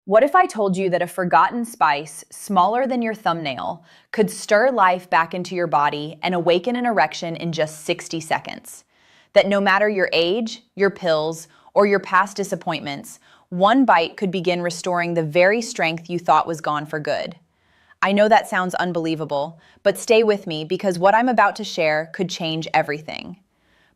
What if I told you that a forgotten spice, smaller than your thumbnail, could stir life back into your body and awaken an erection in just 60 seconds? That no matter your age, your pills, or your past disappointments, one bite could begin restoring the very strength you thought was gone for good. I know that sounds unbelievable, but stay with me because what I'm about to share could change everything.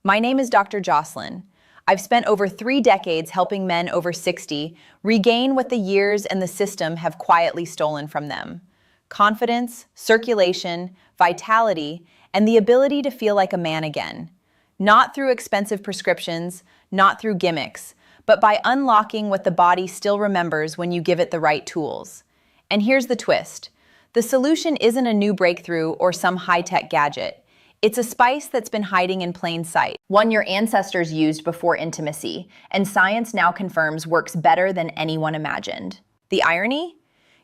My name is Dr. Jocelyn. I've spent over 3 decades helping men over 60 regain what the years and the system have quietly stolen from them: confidence, circulation, vitality, and the ability to feel like a man again. Not through expensive prescriptions, not through gimmicks, but by unlocking what the body still remembers when you give it the right tools. And here's the twist. The solution isn't a new breakthrough or some high-tech gadget. It's a spice that's been hiding in plain sight, one your ancestors used before intimacy, and science now confirms works better than anyone imagined. The irony?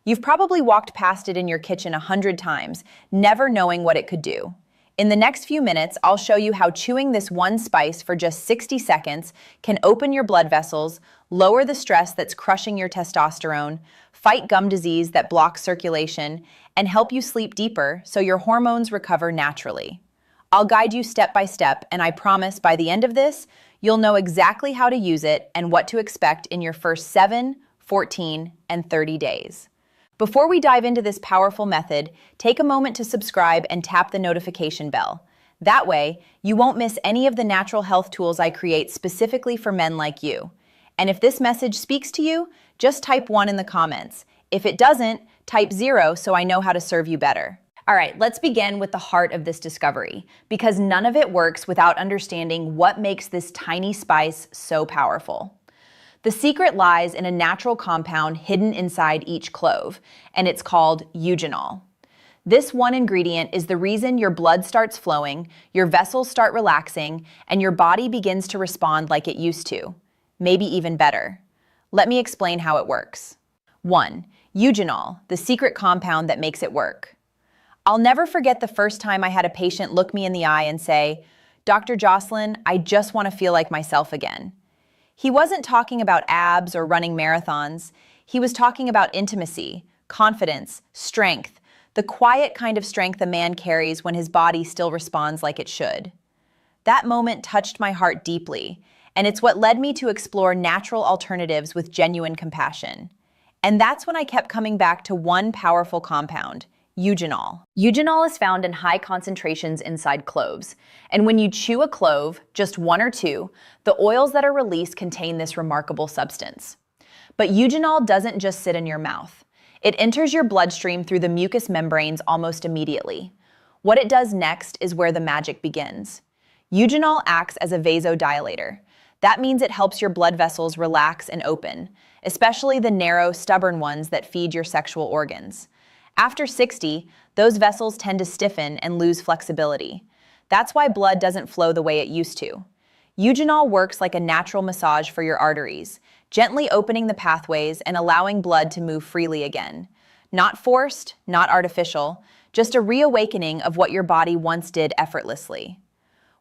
You've probably walked past it in your kitchen 100 times, never knowing what it could do. In the next few minutes, I'll show you how chewing this one spice for just 60 seconds can open your blood vessels, lower the stress that's crushing your testosterone, fight gum disease that blocks circulation, and help you sleep deeper so your hormones recover naturally. I'll guide you step by step, and I promise by the end of this, you'll know exactly how to use it and what to expect in your first 7, 14, and 30 days. Before we dive into this powerful method, take a moment to subscribe and tap the notification bell. That way, you won't miss any of the natural health tools I create specifically for men like you. And if this message speaks to you, just type 1 in the comments. If it doesn't, type 0 so I know how to serve you better. All right, let's begin with the heart of this discovery, because none of it works without understanding what makes this tiny spice so powerful. The secret lies in a natural compound hidden inside each clove, and it's called eugenol. This one ingredient is the reason your blood starts flowing, your vessels start relaxing, and your body begins to respond like it used to, maybe even better. Let me explain how it works. 1. Eugenol, the secret compound that makes it work. I'll never forget the first time I had a patient look me in the eye and say, "Dr. Jocelyn, I just want to feel like myself again." He wasn't talking about abs or running marathons. He was talking about intimacy, confidence, strength, the quiet kind of strength a man carries when his body still responds like it should. That moment touched my heart deeply, and it's what led me to explore natural alternatives with genuine compassion. And that's when I kept coming back to one powerful compound: eugenol. Eugenol is found in high concentrations inside cloves, and when you chew a clove, just 1 or 2, the oils that are released contain this remarkable substance. But eugenol doesn't just sit in your mouth. It enters your bloodstream through the mucous membranes almost immediately. What it does next is where the magic begins. Eugenol acts as a vasodilator. That means it helps your blood vessels relax and open, especially the narrow, stubborn ones that feed your sexual organs. After 60, those vessels tend to stiffen and lose flexibility. That's why blood doesn't flow the way it used to. Eugenol works like a natural massage for your arteries, gently opening the pathways and allowing blood to move freely again. Not forced, not artificial, just a reawakening of what your body once did effortlessly.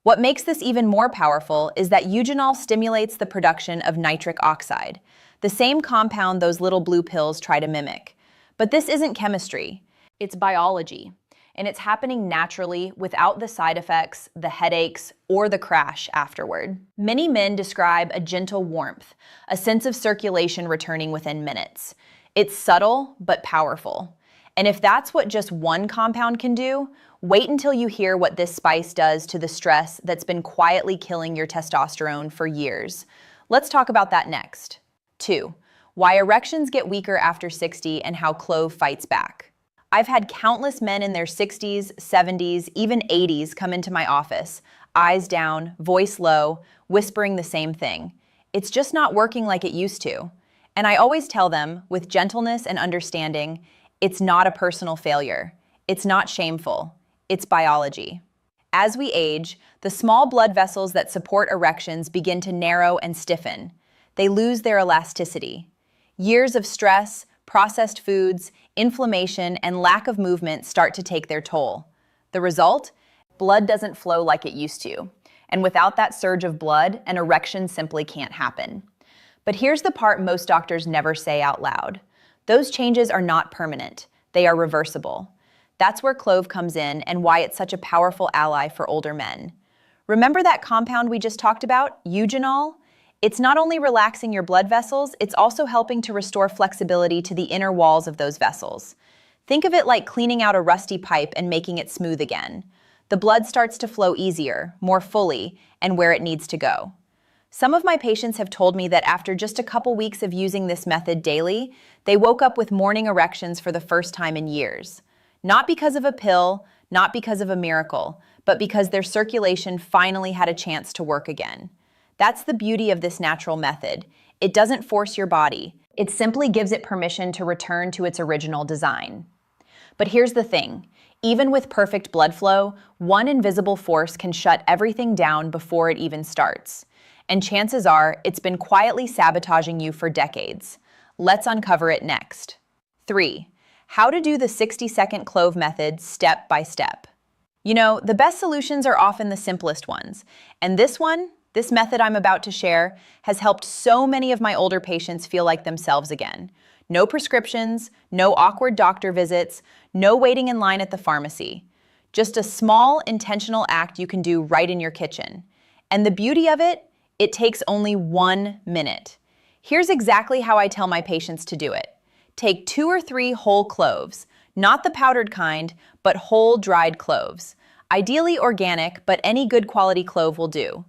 What makes this even more powerful is that eugenol stimulates the production of nitric oxide, the same compound those little blue pills try to mimic. But this isn't chemistry, it's biology, and it's happening naturally without the side effects, the headaches, or the crash afterward. Many men describe a gentle warmth, a sense of circulation returning within minutes. It's subtle but powerful. And if that's what just one compound can do, wait until you hear what this spice does to the stress that's been quietly killing your testosterone for years. Let's talk about that next. 2. Why erections get weaker after 60 and how clove fights back. I've had countless men in their 60s, 70s, even 80s come into my office, eyes down, voice low, whispering the same thing. It's just not working like it used to. And I always tell them, with gentleness and understanding, it's not a personal failure. It's not shameful. It's biology. As we age, the small blood vessels that support erections begin to narrow and stiffen. They lose their elasticity. Years of stress, processed foods, inflammation, and lack of movement start to take their toll. The result? Blood doesn't flow like it used to. And without that surge of blood, an erection simply can't happen. But here's the part most doctors never say out loud. Those changes are not permanent. They are reversible. That's where clove comes in and why it's such a powerful ally for older men. Remember that compound we just talked about, eugenol? It's not only relaxing your blood vessels, it's also helping to restore flexibility to the inner walls of those vessels. Think of it like cleaning out a rusty pipe and making it smooth again. The blood starts to flow easier, more fully, and where it needs to go. Some of my patients have told me that after just a couple weeks of using this method daily, they woke up with morning erections for the first time in years. Not because of a pill, not because of a miracle, but because their circulation finally had a chance to work again. That's the beauty of this natural method. It doesn't force your body. It simply gives it permission to return to its original design. But here's the thing. Even with perfect blood flow, one invisible force can shut everything down before it even starts. And chances are, it's been quietly sabotaging you for decades. Let's uncover it next. 3. How to do the 60-second clove method step by step. You know, the best solutions are often the simplest ones. And this method I'm about to share, has helped so many of my older patients feel like themselves again. No prescriptions, no awkward doctor visits, no waiting in line at the pharmacy. Just a small, intentional act you can do right in your kitchen. And the beauty of it, it takes only 1 minute. Here's exactly how I tell my patients to do it. Take 2 or 3 whole cloves, not the powdered kind, but whole dried cloves. Ideally organic, but any good quality clove will do.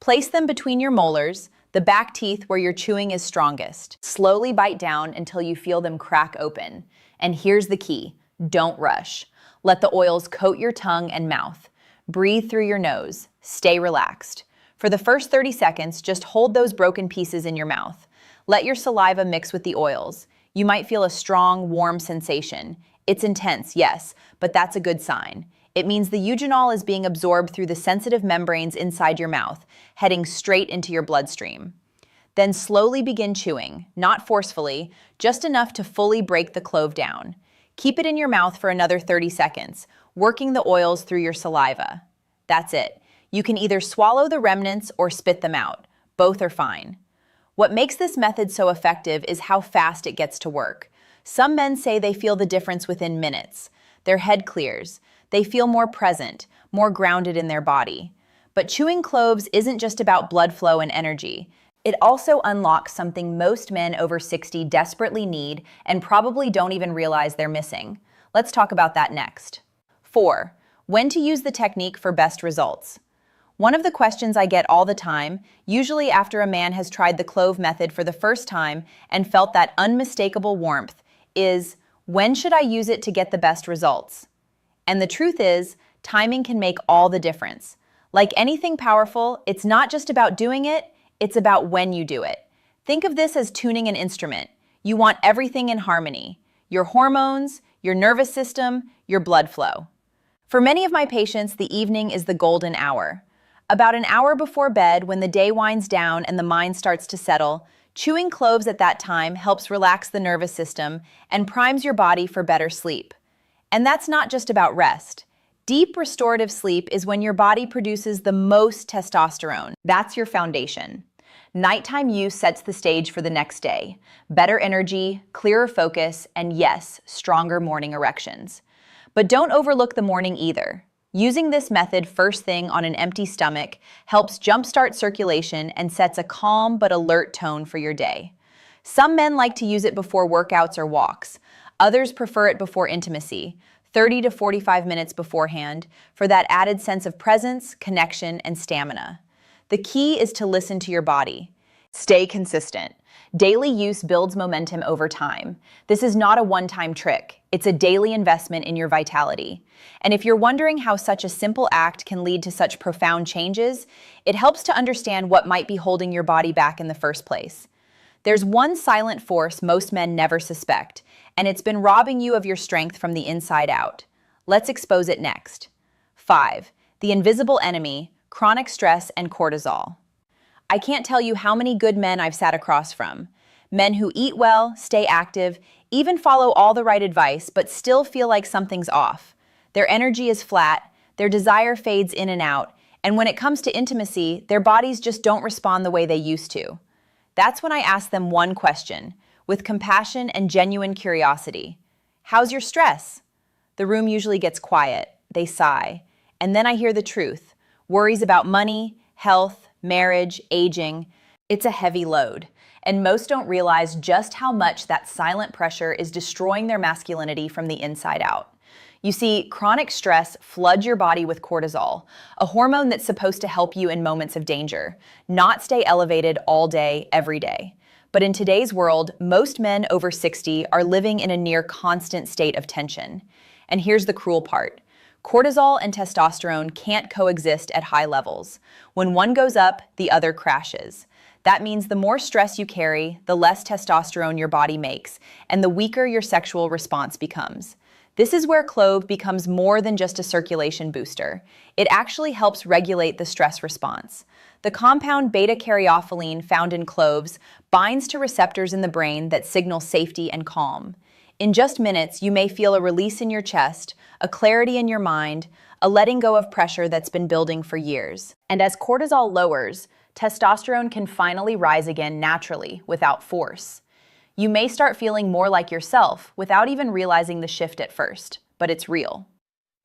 Place them between your molars, the back teeth where your chewing is strongest. Slowly bite down until you feel them crack open. And here's the key, don't rush. Let the oils coat your tongue and mouth. Breathe through your nose. Stay relaxed. For the first 30 seconds, just hold those broken pieces in your mouth. Let your saliva mix with the oils. You might feel a strong, warm sensation. It's intense, yes, but that's a good sign. It means the eugenol is being absorbed through the sensitive membranes inside your mouth, heading straight into your bloodstream. Then slowly begin chewing, not forcefully, just enough to fully break the clove down. Keep it in your mouth for another 30 seconds, working the oils through your saliva. That's it. You can either swallow the remnants or spit them out. Both are fine. What makes this method so effective is how fast it gets to work. Some men say they feel the difference within minutes. Their head clears. They feel more present, more grounded in their body. But chewing cloves isn't just about blood flow and energy. It also unlocks something most men over 60 desperately need and probably don't even realize they're missing. Let's talk about that next. 4. When to use the technique for best results. One of the questions I get all the time, usually after a man has tried the clove method for the first time and felt that unmistakable warmth, is, when should I use it to get the best results? And the truth is, timing can make all the difference. Like anything powerful, it's not just about doing it, it's about when you do it. Think of this as tuning an instrument. You want everything in harmony. Your hormones, your nervous system, your blood flow. For many of my patients, the evening is the golden hour. About an hour before bed, when the day winds down and the mind starts to settle, chewing cloves at that time helps relax the nervous system and primes your body for better sleep. And that's not just about rest. Deep restorative sleep is when your body produces the most testosterone. That's your foundation. Nighttime use sets the stage for the next day. Better energy, clearer focus, and yes, stronger morning erections. But don't overlook the morning either. Using this method first thing on an empty stomach helps jumpstart circulation and sets a calm but alert tone for your day. Some men like to use it before workouts or walks. Others prefer it before intimacy, 30 to 45 minutes beforehand, for that added sense of presence, connection, and stamina. The key is to listen to your body. Stay consistent. Daily use builds momentum over time. This is not a one-time trick. It's a daily investment in your vitality. And if you're wondering how such a simple act can lead to such profound changes, it helps to understand what might be holding your body back in the first place. There's one silent force most men never suspect, and it's been robbing you of your strength from the inside out. Let's expose it next. 5. The invisible enemy, chronic stress and cortisol. I can't tell you how many good men I've sat across from. Men who eat well, stay active, even follow all the right advice, but still feel like something's off. Their energy is flat, their desire fades in and out, and when it comes to intimacy, their bodies just don't respond the way they used to. That's when I ask them one question. with compassion and genuine curiosity. "How's your stress?" The room usually gets quiet. They sigh. And then I hear the truth. Worries about money, health, marriage, aging. It's a heavy load. And most don't realize just how much that silent pressure is destroying their masculinity from the inside out. You see, chronic stress floods your body with cortisol, a hormone that's supposed to help you in moments of danger, not stay elevated all day, every day. But in today's world, most men over 60 are living in a near constant state of tension. And here's the cruel part. Cortisol and testosterone can't coexist at high levels. When one goes up, the other crashes. That means the more stress you carry, the less testosterone your body makes, and the weaker your sexual response becomes. This is where clove becomes more than just a circulation booster. It actually helps regulate the stress response. The compound beta-caryophyllene found in cloves binds to receptors in the brain that signal safety and calm. In just minutes, you may feel a release in your chest, a clarity in your mind, a letting go of pressure that's been building for years. And as cortisol lowers, testosterone can finally rise again naturally, without force. You may start feeling more like yourself without even realizing the shift at first, but it's real.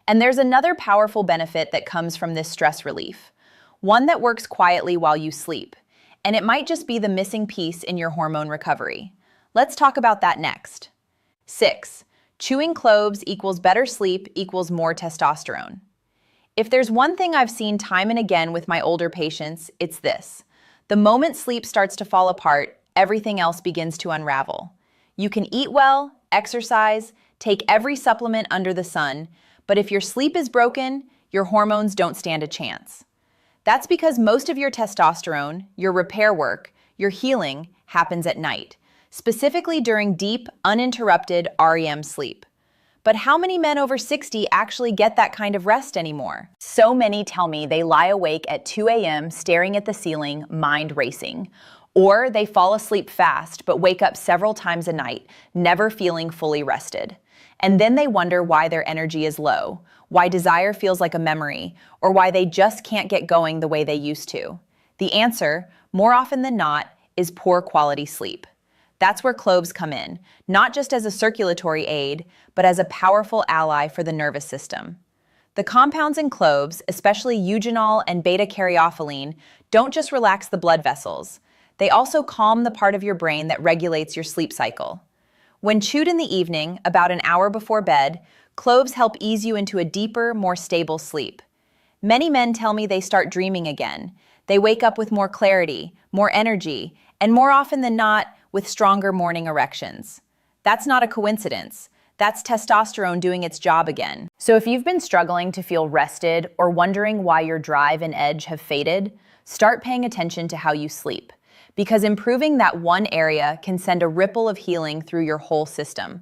And there's another powerful benefit that comes from this stress relief, one that works quietly while you sleep, and it might just be the missing piece in your hormone recovery. Let's talk about that next. 6. Chewing cloves equals better sleep equals more testosterone. If there's one thing I've seen time and again with my older patients, it's this. The moment sleep starts to fall apart, everything else begins to unravel. You can eat well, exercise, take every supplement under the sun, but if your sleep is broken, your hormones don't stand a chance. That's because most of your testosterone, your repair work, your healing happens at night, specifically during deep, uninterrupted REM sleep. But how many men over 60 actually get that kind of rest anymore? So many tell me they lie awake at 2 a.m. staring at the ceiling, mind racing. Or they fall asleep fast but wake up several times a night, never feeling fully rested. And then they wonder why their energy is low, why desire feels like a memory, or why they just can't get going the way they used to. The answer, more often than not, is poor quality sleep. That's where cloves come in, not just as a circulatory aid, but as a powerful ally for the nervous system. The compounds in cloves, especially eugenol and beta-caryophyllene, don't just relax the blood vessels. They also calm the part of your brain that regulates your sleep cycle. When chewed in the evening, about an hour before bed, cloves help ease you into a deeper, more stable sleep. Many men tell me they start dreaming again. They wake up with more clarity, more energy, and more often than not, with stronger morning erections. That's not a coincidence. That's testosterone doing its job again. So if you've been struggling to feel rested or wondering why your drive and edge have faded, start paying attention to how you sleep. Because improving that one area can send a ripple of healing through your whole system.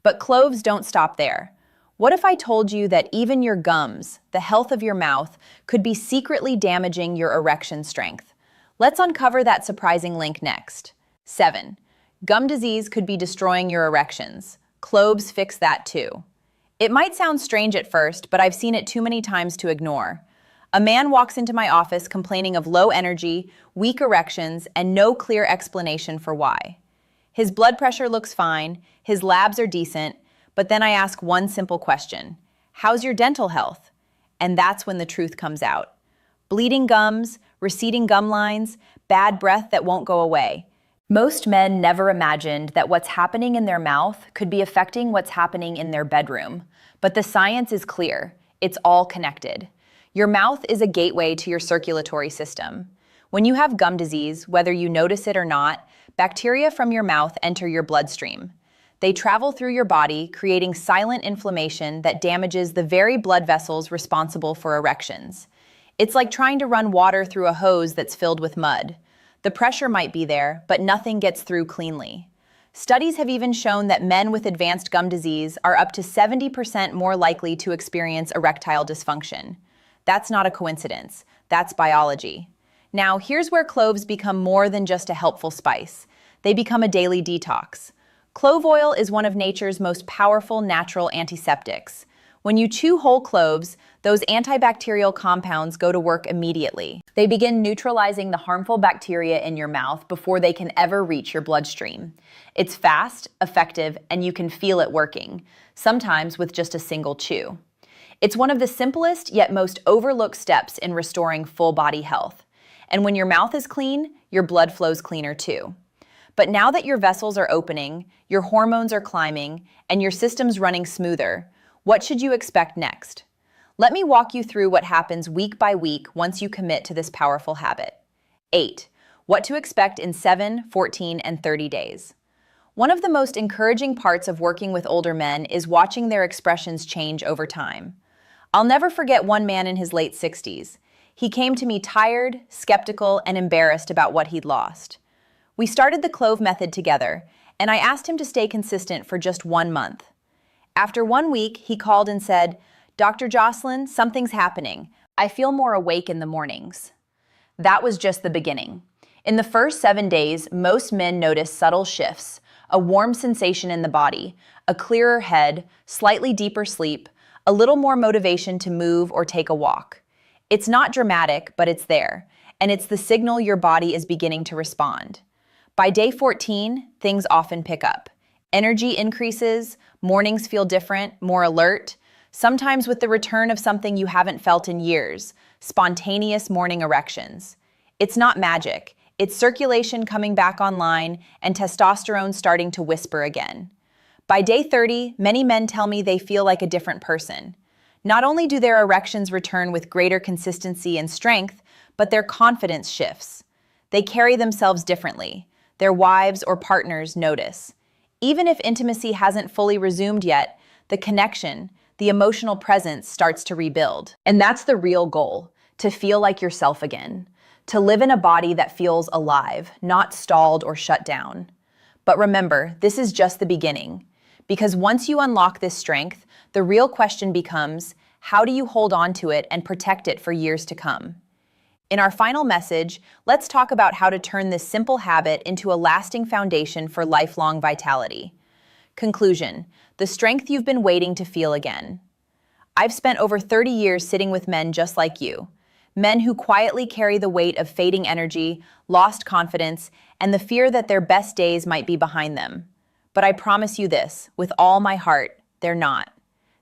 But cloves don't stop there. What if I told you that even your gums, the health of your mouth, could be secretly damaging your erection strength? Let's uncover that surprising link next. 7. Gum disease could be destroying your erections. Cloves fix that too. It might sound strange at first, but I've seen it too many times to ignore. A man walks into my office complaining of low energy, weak erections, and no clear explanation for why. His blood pressure looks fine, his labs are decent, but then I ask one simple question: how's your dental health? And that's when the truth comes out. Bleeding gums, receding gum lines, bad breath that won't go away. Most men never imagined that what's happening in their mouth could be affecting what's happening in their bedroom. But the science is clear. It's all connected. Your mouth is a gateway to your circulatory system. When you have gum disease, whether you notice it or not, bacteria from your mouth enter your bloodstream. They travel through your body, creating silent inflammation that damages the very blood vessels responsible for erections. It's like trying to run water through a hose that's filled with mud. The pressure might be there, but nothing gets through cleanly. Studies have even shown that men with advanced gum disease are up to 70% more likely to experience erectile dysfunction. That's not a coincidence. That's biology. Now, here's where cloves become more than just a helpful spice. They become a daily detox. Clove oil is one of nature's most powerful natural antiseptics. When you chew whole cloves, those antibacterial compounds go to work immediately. They begin neutralizing the harmful bacteria in your mouth before they can ever reach your bloodstream. It's fast, effective, and you can feel it working, sometimes with just a single chew. It's one of the simplest yet most overlooked steps in restoring full body health. And when your mouth is clean, your blood flows cleaner too. But now that your vessels are opening, your hormones are climbing, and your system's running smoother, what should you expect next? Let me walk you through what happens week by week once you commit to this powerful habit. 8. What to expect in 7, 14, and 30 days. One of the most encouraging parts of working with older men is watching their expressions change over time. I'll never forget one man in his late 60s. He came to me tired, skeptical, and embarrassed about what he'd lost. We started the Clove method together, and I asked him to stay consistent for just 1 month. After 1 week, he called and said, "Dr. Jocelyn, something's happening. I feel more awake in the mornings." That was just the beginning. In the first 7 days, most men notice subtle shifts, a warm sensation in the body, a clearer head, slightly deeper sleep, a little more motivation to move or take a walk. It's not dramatic, but it's there, and it's the signal your body is beginning to respond. By day 14, things often pick up. Energy increases, mornings feel different, more alert, sometimes with the return of something you haven't felt in years, spontaneous morning erections. It's not magic, it's circulation coming back online and testosterone starting to whisper again. By day 30, many men tell me they feel like a different person. Not only do their erections return with greater consistency and strength, but their confidence shifts. They carry themselves differently. Their wives or partners notice. Even if intimacy hasn't fully resumed yet, the connection, the emotional presence starts to rebuild. And that's the real goal, to feel like yourself again. To live in a body that feels alive, not stalled or shut down. But remember, this is just the beginning. Because once you unlock this strength, the real question becomes, how do you hold on to it and protect it for years to come? In our final message, let's talk about how to turn this simple habit into a lasting foundation for lifelong vitality. Conclusion: the strength you've been waiting to feel again. I've spent over 30 years sitting with men just like you. Men who quietly carry the weight of fading energy, lost confidence, and the fear that their best days might be behind them. But I promise you this, with all my heart, they're not.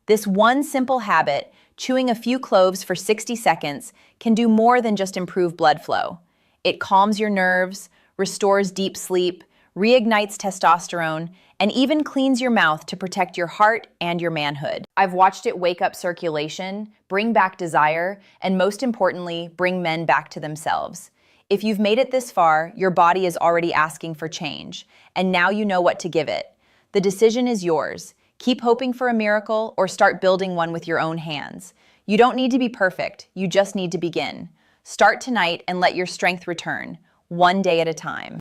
This one simple habit, chewing a few cloves for 60 seconds, can do more than just improve blood flow. It calms your nerves, restores deep sleep, reignites testosterone, and even cleans your mouth to protect your heart and your manhood. I've watched it wake up circulation, bring back desire, and most importantly, bring men back to themselves. If you've made it this far, your body is already asking for change, and now you know what to give it. The decision is yours. Keep hoping for a miracle or start building one with your own hands. You don't need to be perfect, you just need to begin. Start tonight and let your strength return, one day at a time.